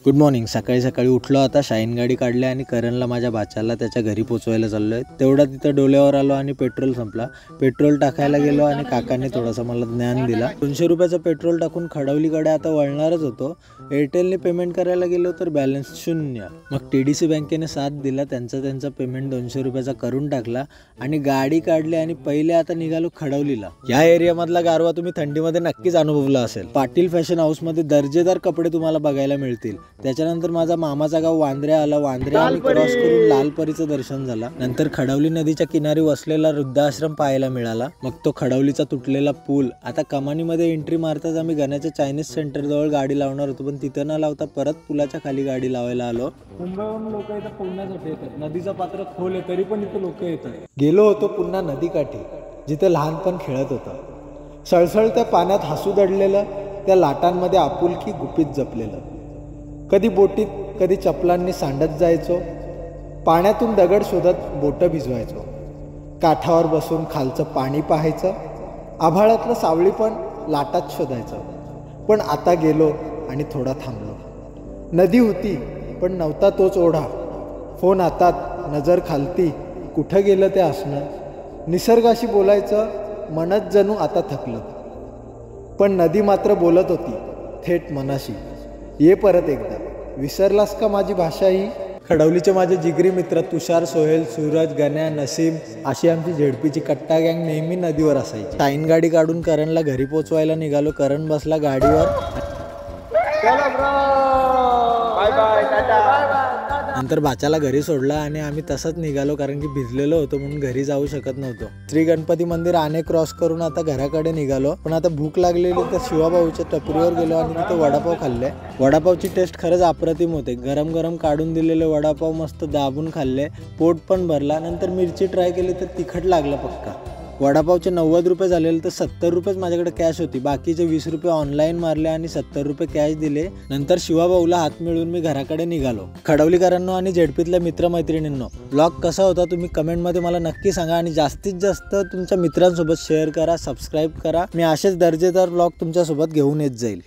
Good morning. सकाळी सकाळी उठलो, आता शाईन गाडी काढली आणि करणला माझ्या भाच्याला त्याच्या घरी पोचवायला चाललोय. तेवढा तिथं डोल्यावर आलो आणि पेट्रोल संपला. पेट्रोल टाकायला गेलो आणि काकांनी थोडासा मला ज्ञान दिला. 200 रुपयाचं पेट्रोल टाकून खडवलीकडे आता वळणारच होतो. एअरटेलने पेमेंट करायला गेलो तर बॅलन्स 0. मग TDC बँकेने साथ दिला, त्यांचा पेमेंट 200 रुपयाचा करून टाकला आणि गाडी काढली आणि पहिले आता निघालो खडवलीला. या एरियामधला गारवा तुम्ही थंडीमध्ये नक्कीच अनुभवला असेल. पाटील फॅशन हाऊसमध्ये दर्जेदार कपडे तुम्हाला बघायला मिळतील. त्याच्यानंतर माझा मामाचा गाव वांद्र्या आला. वांद्र्या आम्ही क्रॉस करून लालपरीचं दर्शन झाला. नंतर खडवली नदीच्या किनारी वसलेला वृद्धाश्रम पाहायला मिळाला. मग तो खडवलीचा तुटलेला पूल. आता कमानीमध्ये एंट्री मारताच आम्ही गण्याच्या चायनीज सेंटर जवळ गाडी लावणार होतो, पण तिथं न लावता परत पुलाच्या खाली गाडी लावायला आलो. मुंबईवरून लोक इथं पोहण्यासाठी येतात. नदीचं पात्र खोल आहे तरी पण इथं लोक येतात. गेलो होतो पुन्हा नदीकाठी, जिथे लहानपण खेळत होतं. सळसळ त्या पाण्यात हसू दडलेलं, त्या लाटांमध्ये आपुलकी गुपित जपलेलं. कधी बोटीत कधी चपलांनी सांडत जायचो. पाण्यातून दगड शोधत बोटं भिजवायचो. काठावर बसून खालचं पाणी पाहायचं. आभाळातलं सावळी पण लाटात शोधायचं. पण आता गेलो आणि थोडा थांबलो. नदी होती पण नव्हता तोच ओढा. फोन हातात, नजर खालती, कुठं गेलं ते असणं. निसर्गाशी बोलायचं मनच जणू आता थकलं. पण नदी मात्र बोलत होती थेट मनाशी, ये परत एकदा. विसरलास का माझी भाषा ही? खडवलीचे माझे जिगरी मित्र तुषार, सोहेल, सूरज, गण्या, नसीम अशी आमची झेडपीची कट्टा गँग नेहमी नदीवर असायची. शाईन गाडी काढून करणला घरी पोचवायला निघालो. करण बसला गाडीवर. नंतर भाच्याला घरी सोडला आणि आम्ही तसंच निघालो, कारण की भिजलेलो होतो म्हणून घरी जाऊ शकत नव्हतो. श्री गणपती मंदिर आणे क्रॉस करून आता घराकडे निघालो. पण आता भूक लागलेली तर शिवाभाऊच्या टपरीवर गेलो आणि तिथे वडापाव खाल्ले. वडापावची टेस्ट खरंच अप्रतिम होते. गरम गरम काढून दिलेले वडापाव मस्त दाबून खाल्ले. पोट पण भरला. नंतर मिरची ट्राय केली तर तिखट लागलं पक्का. वडापावचे 90 रुपये झालेले तर 70 रुपयेच माझ्याकडे कॅश होती. बाकीचे 20 रुपये ऑनलाईन मारले आणि 70 रुपये कॅश दिले. नंतर शिवाभाऊला हात मिळवून मी घराकडे निघालो. खडवलीकरांनो आणि झेडपीतल्या मित्रमैत्रिणींनो, ब्लॉग कसा होता तुम्ही कमेंटमध्ये मला नक्की सांगा आणि जास्तीत जास्त तुमच्या मित्रांसोबत शेअर करा, सबस्क्राईब करा. मी असेच दर्जेदार ब्लॉग तुमच्यासोबत घेऊन येत जाईल.